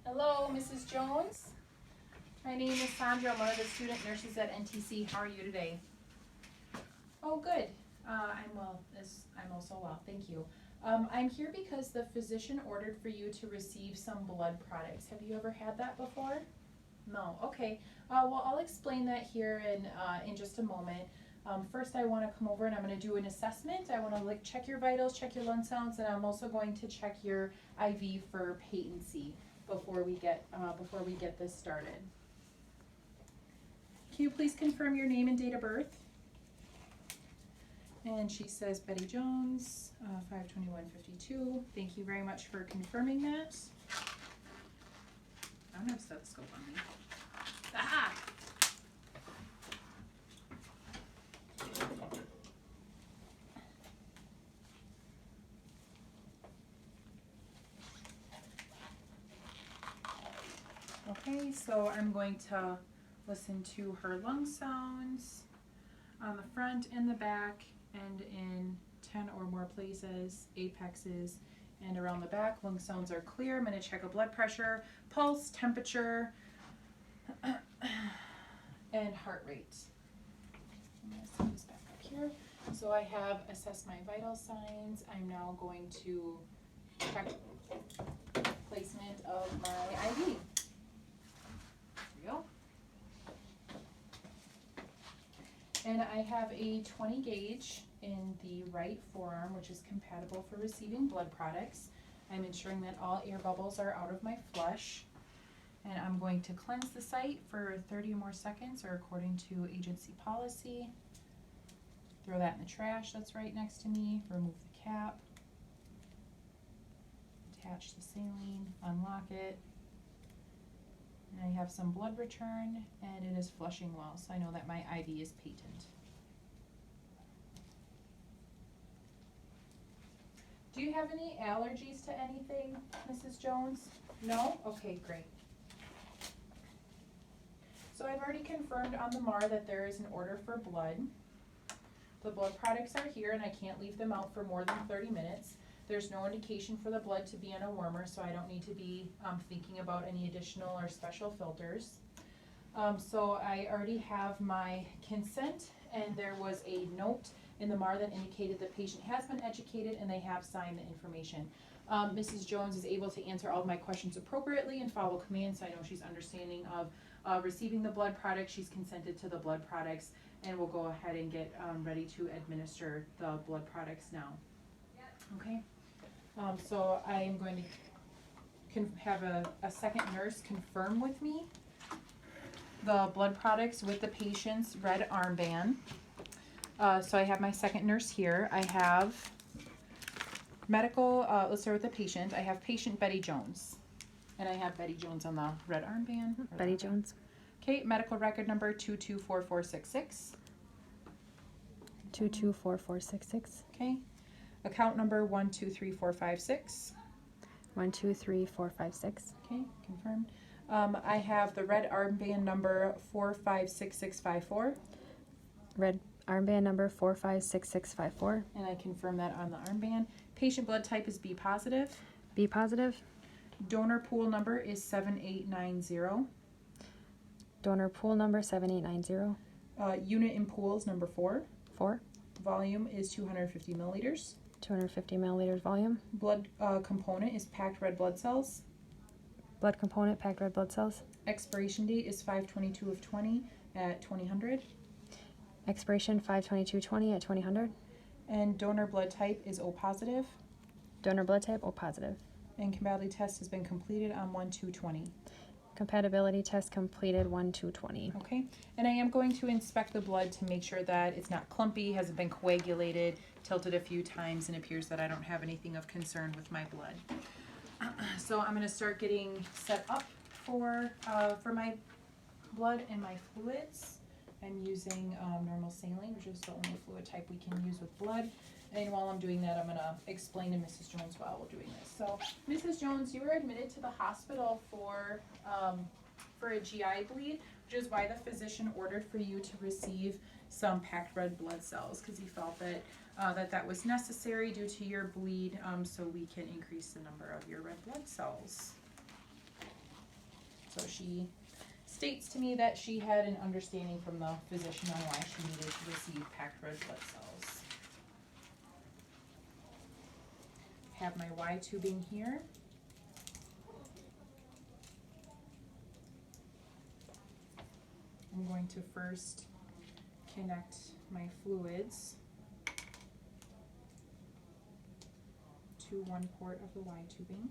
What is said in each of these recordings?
Hello, Mrs. Jones. My name is Sandra. I'm one of the student nurses at NTC. How are you today? Oh, good. I'm well. I'm also well. Thank you. I'm here because the physician ordered for you to receive some blood products. Have you ever had that before? No. Okay. Well, I'll explain that here in just a moment. First, I want to come over and I'm going to do an assessment. I want to check your vitals, check your lung sounds, and I'm also going to check your IV for patency before we get this started. Can you please confirm your name and date of birth? And she says Betty Jones, 5/21/52. Thank you very much for confirming that. I don't have a stethoscope on me. Aha! Okay, so I'm going to listen to her lung sounds on the front and the back and in 10 or more places, apexes, and around the back. Lung sounds are clear. I'm going to check a blood pressure, pulse, temperature, and heart rate. I'm going to set this back up here. So I have assessed my vital signs. I'm now going to check placement of my IV. Here we go. And I have a 20 gauge in the right forearm, which is compatible for receiving blood products. I'm ensuring that all air bubbles are out of my flush. And I'm going to cleanse the site for 30 or more seconds, or according to agency policy. Throw that in the trash that's right next to me. Remove the cap. Attach the saline. Unlock it. And I have some blood return, and it is flushing well, so I know that my IV is patent. Do you have any allergies to anything, Mrs. Jones? No? Okay, great. So I've already confirmed on the MAR that there is an order for blood. The blood products are here, and I can't leave them out for more than 30 minutes. There's no indication for the blood to be in a warmer, so I don't need to be thinking about any additional or special filters. So I already have my consent, and there was a note in the MAR that indicated the patient has been educated and they have signed the information. Mrs. Jones is able to answer all of my questions appropriately and follow commands, so I know she's understanding of receiving the blood products. She's consented to the blood products, and we'll go ahead and get ready to administer the blood products now. Okay, so I am going to have a second nurse confirm with me the blood products with the patient's red armband. So I have my second nurse here. I have medical, let's start with the patient. I have patient Betty Jones. And I have Betty Jones on the red armband. Betty Jones. Okay, medical record number 224466. 224466. Okay. Account number 123456. 123456. Okay, confirmed. I have the red armband number 456654. Red armband number 456654. And I confirm that on the armband. Patient blood type is B positive. B positive. Donor pool number is 7890. Donor pool number 7890. Unit in pools number 4. 4. Volume is 250 milliliters. 250 milliliters volume. Blood component is packed red blood cells. Blood component packed red blood cells. Expiration date is 5/22/20 at 2000. Expiration 5/22/20 at 2000. And donor blood type is O positive. Donor blood type O positive. And compatibility test has been completed on 1/2/20. Compatibility test completed 1/2/20. Okay, and I am going to inspect the blood to make sure that it's not clumpy, hasn't been coagulated, tilted a few times, and appears that I don't have anything of concern with my blood. So I'm going to start getting set up for my blood and my fluids. I'm using normal saline, which is the only fluid type we can use with blood. And while I'm doing that, I'm going to explain to Mrs. Jones while we're doing this. So, Mrs. Jones, you were admitted to the hospital for a GI bleed, which is why the physician ordered for you to receive some packed red blood cells, because he felt that that was necessary due to your bleed, so we can increase the number of your red blood cells. So she states to me that she had an understanding from the physician on why she needed to receive packed red blood cells. Have my Y tubing here. I'm going to first connect my fluids to one port of the Y tubing.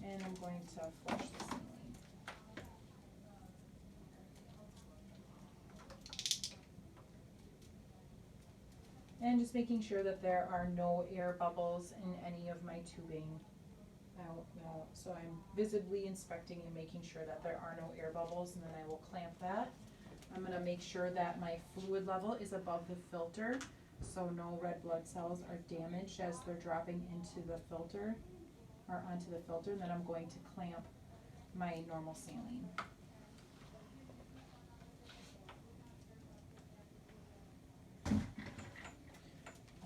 And I'm going to flush the saline. And just making sure that there are no air bubbles in any of my tubing. So I'm visibly inspecting and making sure that there are no air bubbles, and then I will clamp that. I'm going to make sure that my fluid level is above the filter, so no red blood cells are damaged as they're dropping into the filter or onto the filter. And then I'm going to clamp my normal saline.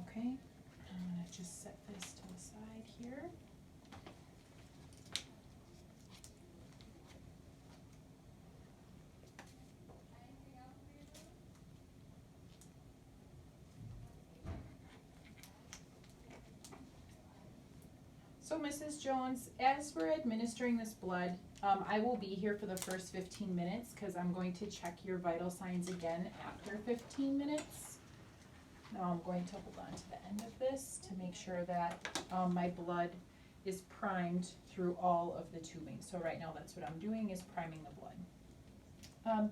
Okay, I'm going to just set this to the side here. So Mrs. Jones, as we're administering this blood, I will be here for the first 15 minutes because I'm going to check your vital signs again after 15 minutes. Now I'm going to hold on to the end of this to make sure that my blood is primed through all of the tubing. So right now that's what I'm doing, is priming the blood.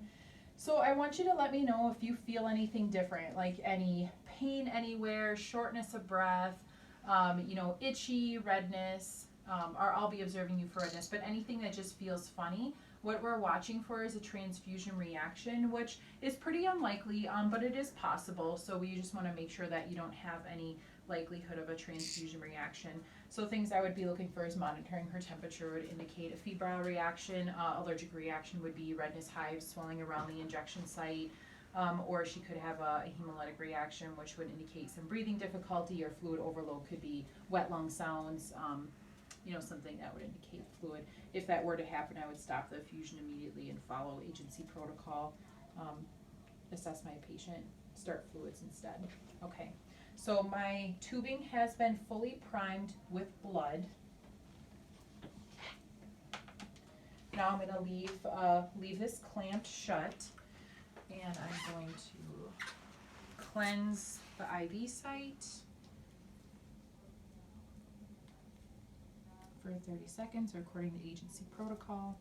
So I want you to let me know if you feel anything different, like any pain anywhere, shortness of breath, itchy, redness, or I'll be observing you for redness, but anything that just feels funny. What we're watching for is a transfusion reaction, which is pretty unlikely, but it is possible. So we just want to make sure that you don't have any likelihood of a transfusion reaction. So things I would be looking for is monitoring her temperature would indicate a febrile reaction. Allergic reaction would be redness, hives, swelling around the injection site. Or she could have a hemolytic reaction, which would indicate some breathing difficulty, or fluid overload could be wet lung sounds, something that would indicate fluid. If that were to happen, I would stop the infusion immediately and follow agency protocol, assess my patient, start fluids instead. Okay, so my tubing has been fully primed with blood. Now I'm going to leave this clamped shut. And I'm going to cleanse the IV site for 30 seconds according to agency protocol.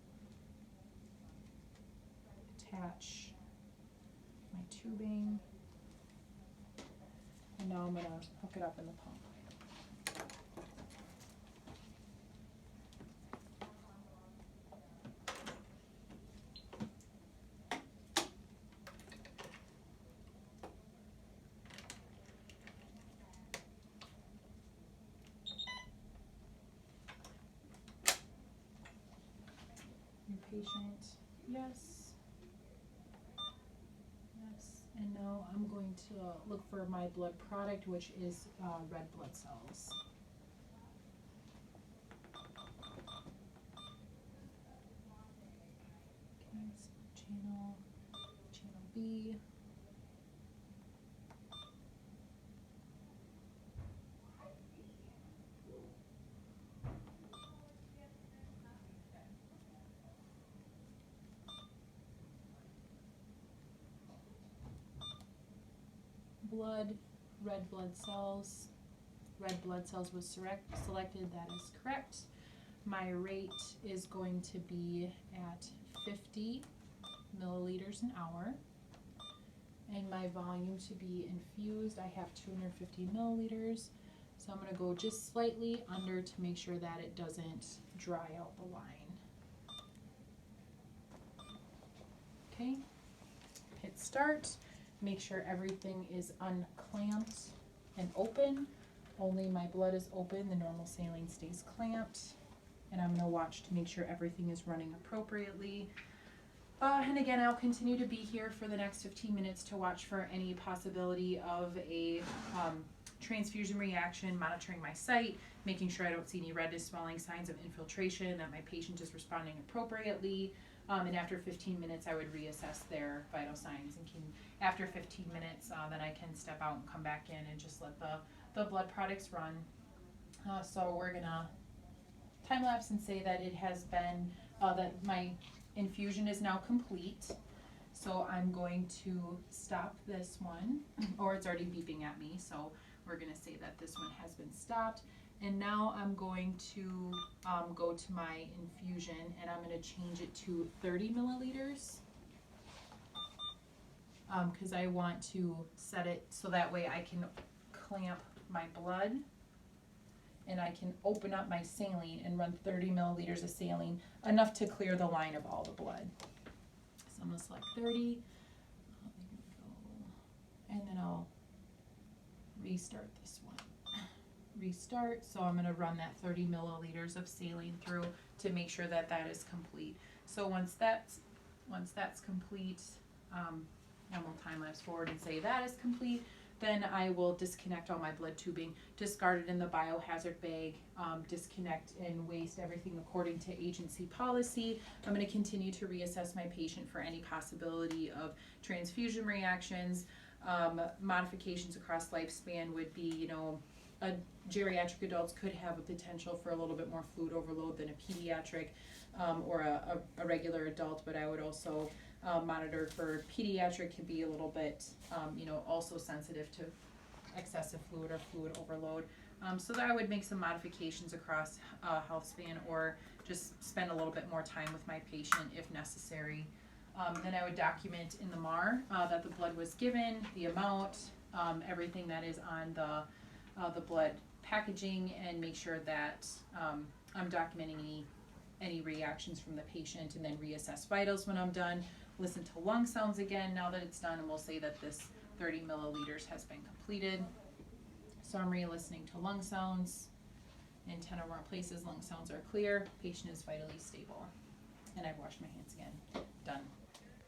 Attach my tubing. And now I'm going to hook it up in the pump. Patient, yes, and now I'm going to look for my blood product, which is red blood cells. Okay, so channel B. Blood, red blood cells. Red blood cells was selected, that is correct. My rate is going to be at 50 milliliters an hour. And my volume to be infused, I have 250 milliliters. So I'm going to go just slightly under to make sure that it doesn't dry out the line. Okay, hit start. Make sure everything is unclamped and open. Only my blood is open, the normal saline stays clamped. And I'm going to watch to make sure everything is running appropriately. And again, I'll continue to be here for the next 15 minutes to watch for any possibility of a transfusion reaction, monitoring my site, making sure I don't see any redness, swelling, signs of infiltration, that my patient is responding appropriately. And after 15 minutes, I would reassess their vital signs. And after 15 minutes, then I can step out and come back in and just let the blood products run. So we're gonna time lapse and say that it has been, that my infusion is now complete. So I'm going to stop this one, or it's already beeping at me, so we're gonna say that this one has been stopped. And now I'm going to go to my infusion, and I'm gonna change it to 30 milliliters. Cause I want to set it so that way I can clamp my blood, and I can open up my saline and run 30 milliliters of saline, enough to clear the line of all the blood. So I'm gonna select 30, and then I'll restart this one. Restart, so I'm gonna run that 30 milliliters of saline through to make sure that that is complete. So once that's complete, and we'll time lapse forward and say that is complete, then I will disconnect all my blood tubing, discard it in the biohazard bag, disconnect and waste everything according to agency policy. I'm gonna continue to reassess my patient for any possibility of transfusion reactions. Modifications across lifespan would be, geriatric adults could have a potential for a little bit more fluid overload than a pediatric or a regular adult, but I would also monitor for pediatric, could be a little bit, also sensitive to excessive fluid or fluid overload. So that I would make some modifications across health span, or just spend a little bit more time with my patient if necessary. Then I would document in the MAR that the blood was given, the amount, everything that is on the blood packaging, and make sure that I'm documenting any reactions from the patient, and then reassess vitals when I'm done. Listen to lung sounds again now that it's done, and we'll say that this 30 milliliters has been completed. So I'm re-listening to lung sounds. In 10 or more places, lung sounds are clear. Patient is vitally stable. And I've washed my hands again. Done.